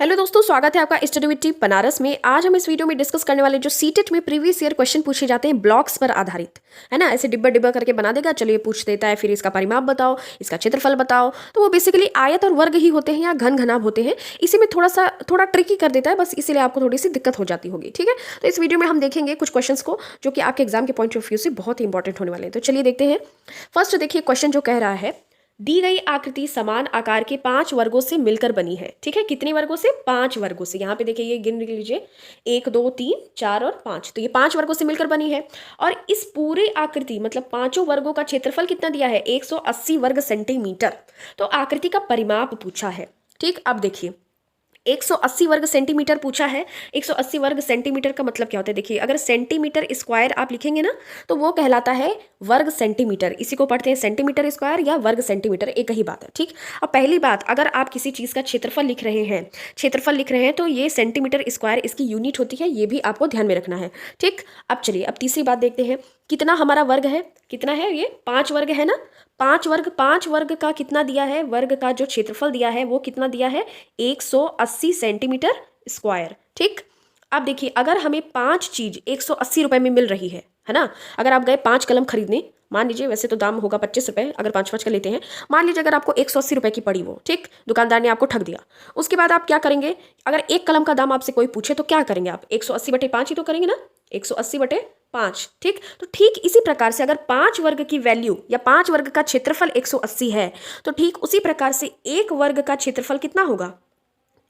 Hello दोस्तों, स्वागत है आपका स्टडी विद टीप बनारस में। आज हम इस वीडियो में डिस्कस करने वाले जो सीटेट में प्रीवियस ईयर क्वेश्चन पूछे जाते हैं ब्लॉक्स पर आधारित, है ना। ऐसे डिब्बा डिब्बा करके बना देगा, चलिए पूछ देता है, फिर इसका परिमाप बताओ, इसका क्षेत्रफल बताओ। तो वो बेसिकली आयत और वर्ग ही होते हैं या घन घनाभ होते हैं। इसी में थोड़ा ट्रिकी कर देता है, बस इसीलिए आपको थोड़ी सी दिक्कत हो जाती होगी। ठीक है, तो इस वीडियो में हम देखेंगे कुछ क्वेश्चन को जो कि आपके एग्जाम के पॉइंट ऑफ व्यू से बहुत ही इंपॉर्टेंट होने वाले हैं। तो चलिए देखते हैं। फर्स्ट देखिए क्वेश्चन जो कह रहा है, दी गई आकृति समान आकार के 5 वर्गों से मिलकर बनी है। ठीक है, कितने वर्गों से? 5 वर्गों से। यहाँ पे देखिए, ये गिन लीजिए, 1 2 3 4 और 5। तो ये 5 वर्गों से मिलकर बनी है। और इस पूरे आकृति मतलब 5 वर्गों का क्षेत्रफल कितना दिया है? 180 वर्ग सेंटीमीटर। तो आकृति का परिमाप पूछा है। ठीक, अब देखिए 180 वर्ग सेंटीमीटर पूछा है। 180 वर्ग सेंटीमीटर का मतलब क्या होता है? देखिए, अगर सेंटीमीटर स्क्वायर आप लिखेंगे ना तो वो कहलाता है वर्ग सेंटीमीटर। इसी को पढ़ते हैं सेंटीमीटर स्क्वायर या वर्ग सेंटीमीटर, एक ही बात है। ठीक, अब पहली बात, अगर आप किसी चीज़ का क्षेत्रफल लिख रहे हैं तो ये सेंटीमीटर स्क्वायर इसकी यूनिट होती है, ये भी आपको ध्यान में रखना है। ठीक, अब चलिए अब तीसरी बात देखते हैं। कितना हमारा वर्ग है? कितना है ये? 5 वर्ग है ना। 5 वर्ग का कितना दिया है? वर्ग का जो क्षेत्रफल दिया है वो कितना दिया है? 180 सेंटीमीटर स्क्वायर। ठीक, अब देखिए, अगर हमें 5 चीज 180 रुपए में मिल रही है ना। अगर आप गए 5 कलम खरीदने, मान लीजिए, वैसे तो दाम होगा 25 रुपए अगर 5 का लेते हैं। मान लीजिए अगर आपको 180 रुपए की पड़ी वो, ठीक, दुकानदार ने आपको ठग दिया। उसके बाद आप क्या करेंगे? अगर एक कलम का दाम आपसे कोई पूछे तो क्या करेंगे आप? 180/5 ही तो करेंगे ना। 180/5। ठीक, तो ठीक इसी प्रकार से अगर 5 वर्ग की वैल्यू या 5 वर्ग का क्षेत्रफल 180 है तो ठीक उसी प्रकार से एक वर्ग का क्षेत्रफल कितना होगा?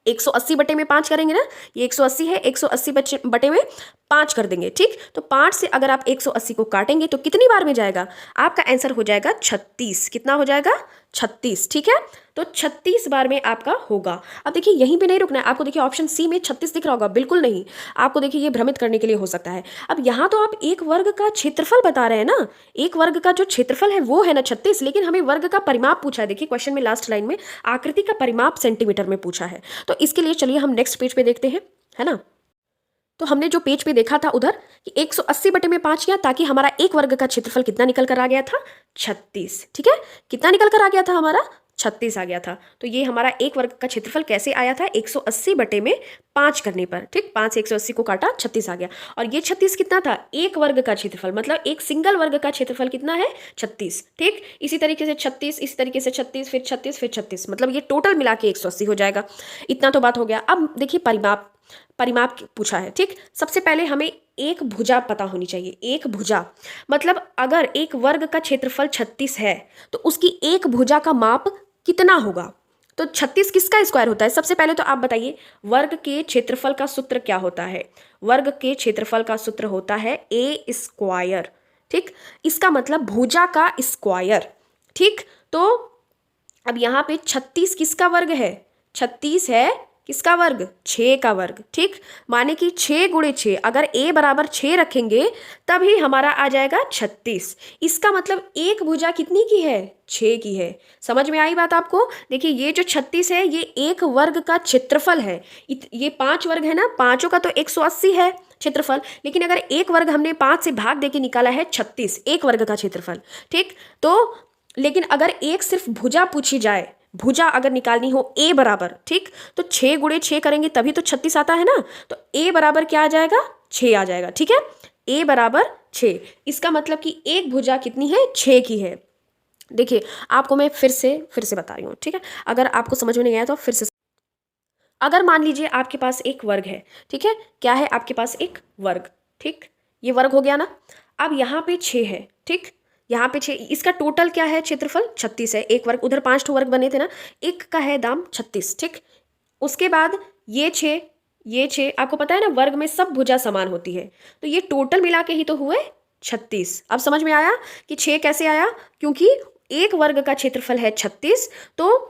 180/5 करेंगे ना। ये 180 है, 180/5 कर देंगे। ठीक, तो 5 से अगर आप 180 को काटेंगे तो कितनी बार में जाएगा? आपका आंसर हो जाएगा 36। कितना हो जाएगा? 36। ठीक है, तो 36 बार में आपका होगा। अब देखिए, यहीं पे नहीं रुकना है आपको। देखिए ऑप्शन सी में 36 दिख रहा होगा, बिल्कुल नहीं। आपको देखिए ये भ्रमित करने के लिए हो सकता है। अब यहाँ तो आप एक वर्ग का क्षेत्रफल बता रहे हैं ना। एक वर्ग का जो क्षेत्रफल है वो है ना 36, लेकिन हमें वर्ग का परिमाप पूछा है। देखिए क्वेश्चन में लास्ट लाइन में आकृति का परिमाप सेंटीमीटर में पूछा है। तो इसके लिए चलिए हम नेक्स्ट पेज पे देखते हैं, है ना। तो हमने जो पेज पे देखा था उधर कि 180/5 किया ताकि हमारा एक वर्ग का क्षेत्रफल कितना निकल कर आ गया था? 36। ठीक है, कितना निकल कर आ गया था हमारा? 36 आ गया था। तो ये हमारा एक वर्ग का क्षेत्रफल कैसे आया था? 180/5 करने पर। ठीक, 5 से 180 को काटा, 36 आ गया। और ये 36 कितना था? एक वर्ग का क्षेत्रफल, मतलब एक सिंगल वर्ग का क्षेत्रफल कितना है? 36। ठीक, इसी तरीके से 36, इसी तरीके से 36, फिर 36, फिर 36, मतलब ये टोटल मिला के 180 हो जाएगा। इतना तो बात हो गया। अब देखिए परिमाप पूछा है। ठीक, सबसे पहले हमें एक भुजा पता होनी चाहिए। एक भुजा मतलब अगर एक वर्ग का क्षेत्रफल 36 है तो उसकी एक भुजा का माप कितना होगा? तो 36 किसका स्क्वायर होता है? सबसे पहले तो आप बताइए, वर्ग के क्षेत्रफल का सूत्र क्या होता है? वर्ग के क्षेत्रफल का सूत्र होता है ए स्क्वायर। ठीक, इसका मतलब भुजा का स्क्वायर। ठीक, तो अब यहाँ पे 36 किसका वर्ग है? 36 है किसका वर्ग? 6 का वर्ग। ठीक, माने कि 6 गुणे 6, अगर a बराबर 6 रखेंगे तभी हमारा आ जाएगा 36। इसका मतलब एक भुजा कितनी की है? 6 की है। समझ में आई बात आपको? देखिए ये जो 36 है ये एक वर्ग का क्षेत्रफल है। ये 5 वर्ग है ना, पांचों का तो 180 है क्षेत्रफल, लेकिन अगर एक वर्ग हमने 5 से भाग देके निकाला है 36, एक वर्ग का क्षेत्रफल। ठीक, तो लेकिन अगर एक सिर्फ भुजा पूछी जाए, भुजा अगर निकालनी हो a बराबर, ठीक, तो 6 गुणे 6 करेंगे तभी तो 36 आता है ना। तो a बराबर क्या आ जाएगा? 6 आ जाएगा। ठीक है, a बराबर 6। इसका मतलब कि एक भुजा कितनी है? 6 की है। देखिए आपको मैं फिर से बता रही हूँ। ठीक है, अगर आपको समझ में नहीं आया तो फिर से। अगर मान लीजिए आपके पास एक वर्ग है, ठीक है, क्या है आपके पास? एक वर्ग। ठीक, ये वर्ग हो गया ना। अब यहाँ पे 6 है। ठीक, यहाँ पे 6, इसका टोटल क्या है? क्षेत्रफल 36 है। एक वर्ग, उधर 5 वर्ग बने थे ना, एक का है दाम 36। ठीक, उसके बाद ये 6 आपको पता है ना, वर्ग में सब भुजा समान होती है, तो ये टोटल मिला के ही तो हुए 36। अब समझ में आया कि 6 कैसे आया? क्योंकि एक वर्ग का क्षेत्रफल है 36, तो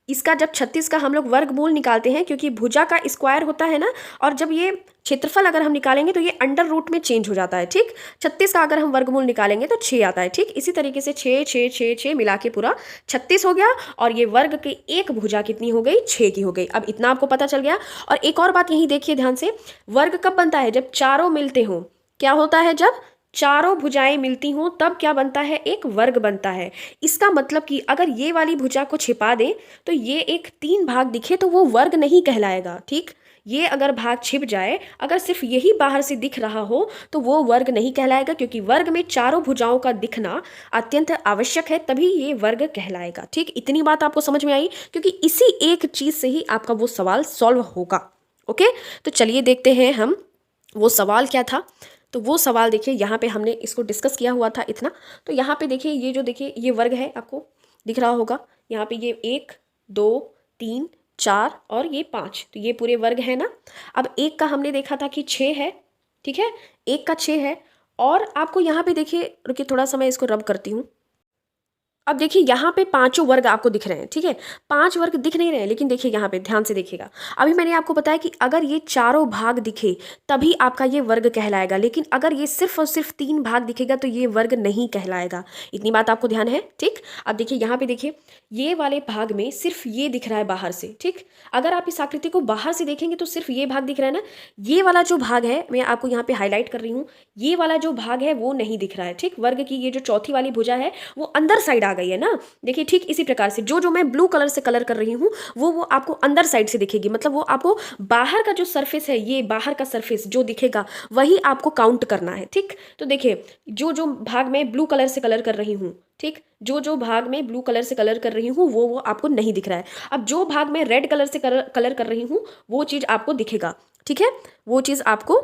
इसका जब 36 का हम लोग वर्गमूल निकालते हैं, क्योंकि भुजा का स्क्वायर होता है ना, और जब ये क्षेत्रफल अगर हम निकालेंगे तो ये अंडर रूट में चेंज हो जाता है। ठीक, 36 का अगर हम वर्गमूल निकालेंगे तो 6 आता है। ठीक, इसी तरीके से 6 6 6 6 मिला के पूरा 36 हो गया, और ये वर्ग की एक भुजा कितनी हो गई? 6 की हो गई। अब इतना आपको पता चल गया। और एक और बात यही देखिए ध्यान से, वर्ग कब बनता है? जब चारों मिलते हों। क्या होता है? जब चारों भुजाएं मिलती हों तब क्या बनता है, एक वर्ग बनता है। इसका मतलब कि अगर ये वाली भुजा को छिपा दें तो ये एक 3 भाग दिखे तो वो वर्ग नहीं कहलाएगा। ठीक, ये अगर भाग छिप जाए, अगर सिर्फ यही बाहर से दिख रहा हो तो वो वर्ग नहीं कहलाएगा, क्योंकि वर्ग में चारों भुजाओं का दिखना अत्यंत आवश्यक है, तभी ये वर्ग कहलाएगा। ठीक, इतनी बात आपको समझ में आई, क्योंकि इसी एक चीज से ही आपका वो सवाल सॉल्व होगा। ओके, तो चलिए देखते हैं हम वो सवाल क्या था। तो वो सवाल देखिए, यहाँ पे हमने इसको डिस्कस किया हुआ था इतना। तो यहाँ पे देखिए, ये जो देखिए ये वर्ग है, आपको दिख रहा होगा यहाँ पे, ये 1 2 3 4 और ये 5, तो ये पूरे वर्ग है ना। अब एक का हमने देखा था कि 6 है, ठीक है, एक का 6 है। और आपको यहाँ पे देखिए, रुकिए थोड़ा सा मैं इसको रब करती हूँ। अब देखिए यहाँ पे पांचों वर्ग आपको दिख रहे हैं, ठीक है, 5 वर्ग दिख नहीं रहे हैं, लेकिन देखिए यहाँ पे ध्यान से देखिएगा। अभी मैंने आपको बताया कि अगर ये चारों भाग दिखे तभी आपका ये वर्ग कहलाएगा, लेकिन अगर ये सिर्फ और सिर्फ 3 भाग दिखेगा तो ये वर्ग नहीं कहलाएगा। इतनी बात आपको ध्यान है। ठीक, अब देखिए यहाँ पे देखिए, ये वाले भाग में सिर्फ ये दिख रहा है बाहर से। ठीक, अगर आप इस आकृति को बाहर से देखेंगे तो सिर्फ ये भाग दिख रहा है ना। ये वाला जो भाग है, मैं आपको यहाँ पे हाईलाइट कर रही हूँ, ये वाला जो भाग है वो नहीं दिख रहा है। ठीक, वर्ग की ये जो चौथी वाली भुजा है वो अंदर साइड आ गई है ना। देखिए ठीक इसी प्रकार से जो जो मैं ब्लू कलर से कलर कर रही हूँ वो आपको अंदर साइड से दिखेगी, मतलब वो आपको बाहर का जो सरफेस है, ये बाहर का सरफेस जो दिखेगा वही आपको काउंट करना है। ठीक, तो देखिए जो जो भाग में ब्लू कलर से कलर कर रही हूँ, ठीक, जो जो भाग में ब्लू कलर से कलर कर रही हूँ वो आपको नहीं दिख रहा है। अब जो भाग में रेड कलर से कलर कर रही हूँ वो चीज़ आपको दिखेगा। ठीक है, वो चीज़ आपको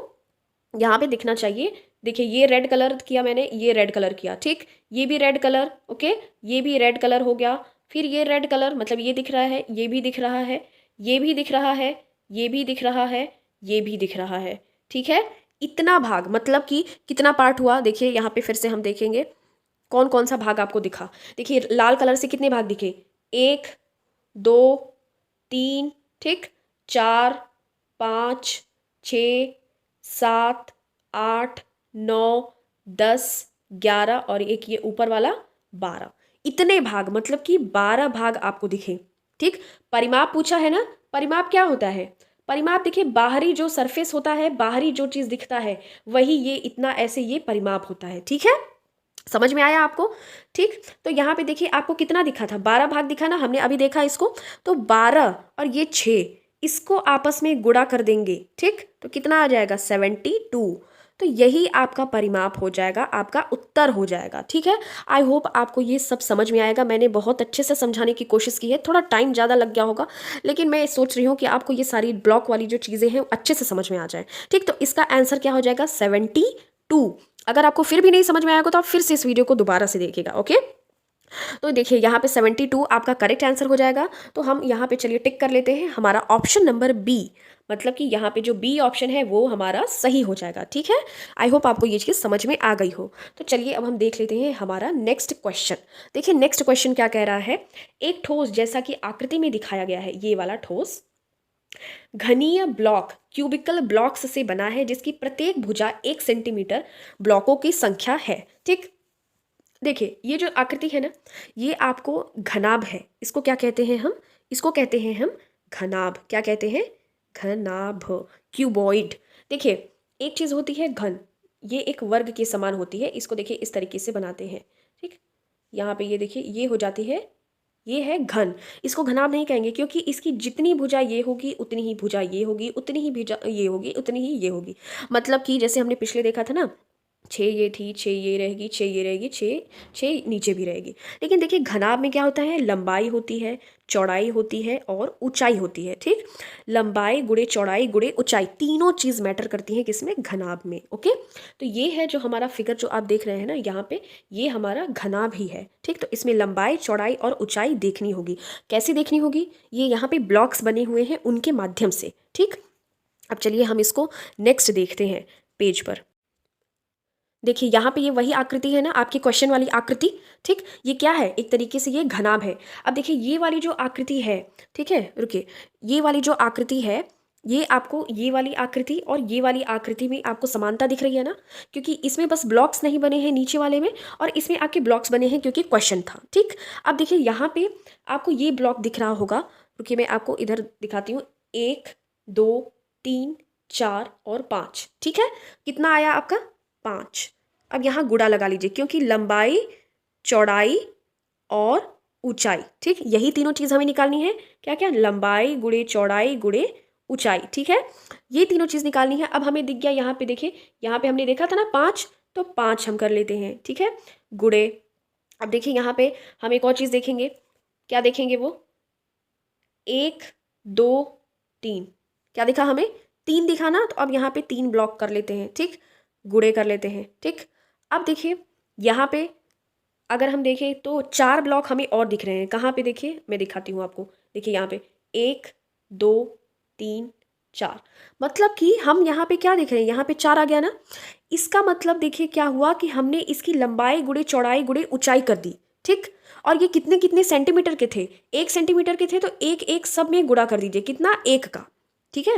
यहाँ पे दिखना चाहिए। देखिए ये रेड कलर किया मैंने, ये रेड कलर किया, ठीक, ये भी रेड कलर, ओके, ये भी रेड कलर हो गया। फिर ये रेड कलर, मतलब ये दिख रहा है, ये भी दिख रहा है, ये भी दिख रहा है, ये भी दिख रहा है, ये भी दिख रहा है। ठीक है, इतना भाग, मतलब कि कितना पार्ट हुआ। देखिए यहाँ पे फिर से हम देखेंगे कौन कौन सा भाग आपको दिखा। देखिए लाल कलर से कितने भाग दिखे, 1 2 3, ठीक, 4 5 6 7 8 9 10 11 और एक ये ऊपर वाला 12, इतने भाग, मतलब कि 12 भाग आपको दिखे। ठीक, परिमाप पूछा है ना, परिमाप क्या होता है, परिमाप देखिए बाहरी जो सरफेस होता है, बाहरी जो चीज दिखता है वही ये इतना ऐसे ये परिमाप होता है। ठीक है, समझ में आया आपको। ठीक, तो यहाँ पे देखिए आपको कितना दिखा था, 12 भाग दिखा ना, हमने अभी देखा इसको, तो 12 और ये 6 इसको आपस में गुणा कर देंगे। ठीक, तो कितना आ जाएगा, 72, तो यही आपका परिमाप हो जाएगा, आपका उत्तर हो जाएगा। ठीक है, आई होप आपको ये सब समझ में आएगा। मैंने बहुत अच्छे से समझाने की कोशिश की है, थोड़ा टाइम ज़्यादा लग गया होगा, लेकिन मैं सोच रही हूँ कि आपको ये सारी ब्लॉक वाली जो चीज़ें हैं अच्छे से समझ में आ जाए। ठीक, तो इसका आंसर क्या हो जाएगा, 72। अगर आपको फिर भी नहीं समझ में आएगा तो आप फिर से इस वीडियो को दोबारा से देखिएगा। ओके, तो देखिए यहाँ पे 72 आपका करेक्ट आंसर हो जाएगा। तो हम यहाँ पे चलिए टिक कर लेते हैं हमारा ऑप्शन नंबर बी, मतलब कि यहाँ पे जो बी ऑप्शन है वो हमारा सही हो जाएगा। ठीक है, आई होप आपको ये चीज़ समझ में आ गई हो। तो चलिए अब हम देख लेते हैं हमारा नेक्स्ट क्वेश्चन। देखिए नेक्स्ट क्वेश्चन क्या कह रहा है, एक ठोस जैसा कि आकृति में दिखाया गया है, ये वाला ठोस घनीय ब्लॉक क्यूबिकल ब्लॉक्स से बना है जिसकी प्रत्येक भुजा 1 सेंटीमीटर ब्लॉकों की संख्या है। ठीक, देखिए ये जो आकृति है ना, ये आपको घनाभ है, इसको क्या कहते हैं हम, इसको कहते हैं हम घनाभ। क्या कहते हैं, घनाभ, क्यूबॉइड। देखिए एक चीज़ होती है घन, ये एक वर्ग के समान होती है, इसको देखिए इस तरीके से बनाते हैं। ठीक, यहाँ पे ये देखिए ये हो जाती है, ये है घन, इसको घनाभ नहीं कहेंगे क्योंकि इसकी जितनी भुजा ये होगी उतनी ही भुजा ये होगी, उतनी ही भुजा ये होगी, उतनी ही ये होगी। मतलब कि जैसे हमने पिछले देखा था ना, 6 ये थी, 6 ये रहेगी, 6 ये रहेगी, 6 6 नीचे भी रहेगी। लेकिन देखिए घनाभ में क्या होता है, लंबाई होती है, चौड़ाई होती है और ऊंचाई होती है। ठीक, लंबाई गुणे चौड़ाई गुणे ऊंचाई, तीनों चीज़ मैटर करती हैं किसमें, घनाभ में। ओके, तो ये है जो हमारा फिगर जो आप देख रहे हैं ना यहाँ पे, ये हमारा घनाभ ही है। ठीक, तो इसमें लंबाई चौड़ाई और ऊंचाई देखनी होगी। कैसे देखनी होगी, ये यहाँ पे ब्लॉक्स बने हुए हैं उनके माध्यम से। ठीक, अब चलिए हम इसको नेक्स्ट देखते हैं पेज पर। देखिए यहाँ पे ये वही आकृति है ना, आपकी क्वेश्चन वाली आकृति। ठीक, ये क्या है, एक तरीके से ये घनाभ है। अब देखिए ये वाली जो आकृति है, ठीक है, रुकिए, ये वाली जो आकृति है, ये आपको ये वाली आकृति और ये वाली आकृति में आपको समानता दिख रही है ना, क्योंकि इसमें बस ब्लॉक्स नहीं बने हैं नीचे वाले में, और इसमें आपके ब्लॉक्स बने हैं क्योंकि क्वेश्चन था। ठीक, अब देखिए यहाँ पे आपको ये ब्लॉक दिख रहा होगा, रुकिए मैं आपको इधर दिखाती हूँ, 1 2 3 4 और 5। ठीक है, कितना आया आपका, 5। अब यहाँ गुणा लगा लीजिए, क्योंकि लंबाई, चौड़ाई और ऊंचाई, ठीक, यही तीनों चीज़ हमें निकालनी है। क्या क्या? लंबाई गुणे चौड़ाई गुणे ऊंचाई, ठीक है, ये तीनों चीज़ निकालनी है। अब हमें दिख गया यहाँ पे, देखिए यहाँ पे हमने देखा था ना 5, तो 5 हम कर लेते हैं, ठीक है, गुणे। अब देखिए यहाँ पे हम एक और चीज़ देखेंगे, क्या देखेंगे वो? 1 2 3, क्या दिखा हमें? 3 दिखा ना, तो अब यहाँ पे 3 ब्लॉक कर लेते हैं, ठीक, गुणे कर लेते हैं, ठीक। अब देखिए यहाँ पे अगर हम देखें तो 4 ब्लॉक हमें और दिख रहे हैं। कहाँ पे? देखिए मैं दिखाती हूँ आपको, देखिए यहाँ पे 1 2 3 4, मतलब कि हम यहाँ पे क्या देख रहे हैं, यहाँ पे 4 आ गया ना। इसका मतलब देखिए क्या हुआ कि हमने इसकी लंबाई गुणे चौड़ाई गुणे ऊंचाई कर दी, ठीक। और ये कितने कितने सेंटीमीटर के थे? 1 सेंटीमीटर के थे, तो एक एक सब में गुणा कर दीजिए, कितना? 1 का, ठीक है।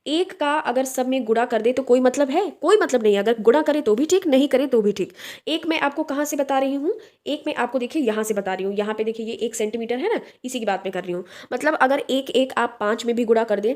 1 का अगर सब में गुणा कर दे तो कोई मतलब है? कोई मतलब नहीं है। अगर गुणा करे तो भी ठीक, नहीं करे तो भी ठीक। एक मैं आपको कहाँ से बता रही हूँ? एक मैं आपको देखिए यहाँ से बता रही हूँ। यहाँ पे देखिए ये 1 सेंटीमीटर है ना, इसी की बात मैं कर रही हूँ। मतलब अगर एक एक आप 5 में भी गुणा कर दें,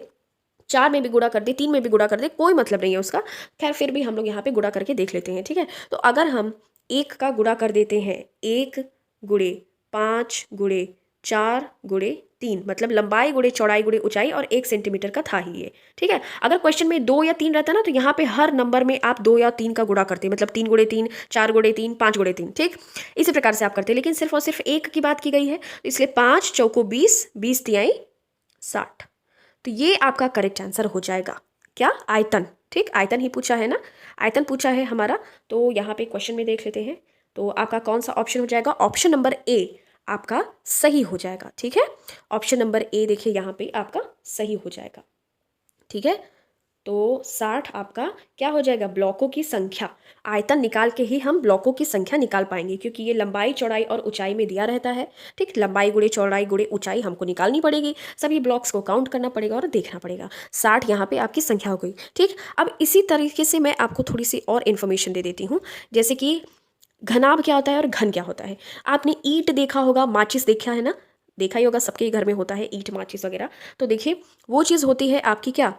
4 में भी गुणा कर दे, 3 में भी गुणा कर दे, कोई मतलब नहीं है उसका। खैर फिर भी हम लोग यहाँ पे गुणा करके देख लेते हैं, ठीक है। तो अगर हम 1 का गुणा कर देते हैं, 1 गुणे 5 गुणे 4 गुणे 3, मतलब लंबाई गुणे चौड़ाई गुणे ऊंचाई, और 1 सेंटीमीटर का था ही ये, ठीक है। अगर क्वेश्चन में 2 या 3 रहता ना, तो यहाँ पे हर नंबर में आप 2 या 3 का गुणा करते, मतलब 3 गुणे 3, 4 गुणे 3, 5 गुणे 3, ठीक, इसी प्रकार से आप करते। लेकिन सिर्फ और सिर्फ 1 की बात की गई है, इसलिए 5 चौको 20, 20 तिहाई 60। तो ये आपका करेक्ट आंसर हो जाएगा। क्या? आयतन, ठीक, आयतन ही पूछा है ना, आयतन पूछा है हमारा। तो यहाँ पे क्वेश्चन में देख लेते हैं, तो आपका कौन सा ऑप्शन हो जाएगा? ऑप्शन नंबर ए आपका सही हो जाएगा, ठीक है। ऑप्शन नंबर ए देखिए यहाँ पे आपका सही हो जाएगा, ठीक है। तो 60 आपका क्या हो जाएगा? ब्लॉकों की संख्या। आयतन निकाल के ही हम ब्लॉकों की संख्या निकाल पाएंगे, क्योंकि ये लंबाई चौड़ाई और ऊंचाई में दिया रहता है, ठीक। लंबाई गुणे चौड़ाई गुणे ऊंचाई हमको निकालनी पड़ेगी, सभी ब्लॉक्स को काउंट करना पड़ेगा और देखना पड़ेगा। 60 यहाँ पे आपकी संख्या हो गई, ठीक। अब इसी तरीके से मैं आपको थोड़ी सी और इन्फॉर्मेशन दे देती हूँ, जैसे कि घनाभ क्या होता है और घन क्या होता है। आपने ईंट देखा होगा, माचिस देखा है ना, देखा ही होगा, सबके घर में होता है ईंट माचिस वगैरह। तो देखिए वो चीज़ होती है आपकी क्या,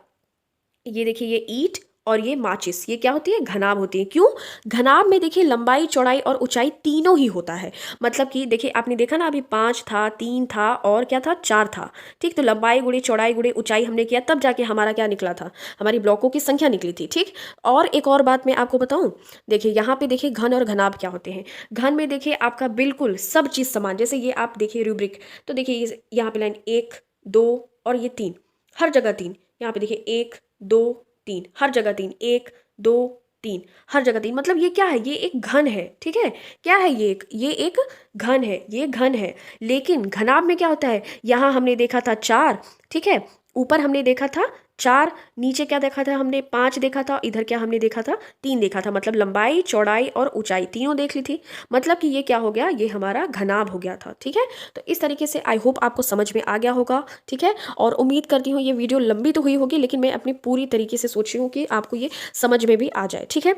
ये देखिए ये ईंट और ये माचिस, ये क्या होती है? घनाभ होती है। क्यों? घनाभ में देखिए लंबाई चौड़ाई और ऊंचाई तीनों ही होता है। मतलब कि देखिए आपने देखा ना, अभी 5 था, 3 था और क्या था? 4 था, ठीक। तो लंबाई गुणे चौड़ाई गुणे ऊंचाई हमने किया, तब जाके हमारा क्या निकला था? हमारी ब्लॉकों की संख्या निकली थी, ठीक। और एक और बात मैं आपको बताऊं, देखिए यहाँ पे देखिए घन और घनाभ क्या होते हैं। घन में देखिए आपका बिल्कुल सब चीज़ समान, जैसे ये आप देखिए रूब्रिक, तो देखिए यहाँ पे लाइन 1 2 और ये 3, हर जगह 3। यहाँ पे देखिए 1 2 3, हर जगह 3, 1 2 3, हर जगह 3। मतलब ये क्या है? ये एक घन है, ठीक है। क्या है? ये एक घन है, ये घन है। लेकिन घनाभ में क्या होता है? यहाँ हमने देखा था 4, ठीक है, ऊपर हमने देखा था 4, नीचे क्या देखा था हमने? 5 देखा था, इधर क्या हमने देखा था? 3 देखा था। मतलब लंबाई चौड़ाई और ऊंचाई तीनों देख ली थी। मतलब कि ये क्या हो गया? ये हमारा घनाभ हो गया था, ठीक है। तो इस तरीके से आई होप आपको समझ में आ गया होगा, ठीक है। और उम्मीद करती हूँ ये वीडियो लंबी तो हुई होगी, लेकिन मैं अपनी पूरी तरीके से सोच रही हूँ कि आपको ये समझ में भी आ जाए, ठीक है।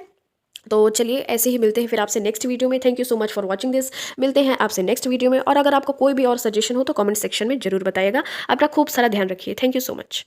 तो चलिए ऐसे ही मिलते हैं फिर आपसे नेक्स्ट वीडियो में। Thank you so much for watching this. मिलते हैं आपसे नेक्स्ट वीडियो में, और अगर आपको कोई भी और सजेशन हो तो कमेंट सेक्शन में जरूर बताइएगा। अपना खूब सारा ध्यान रखिए। Thank you so much.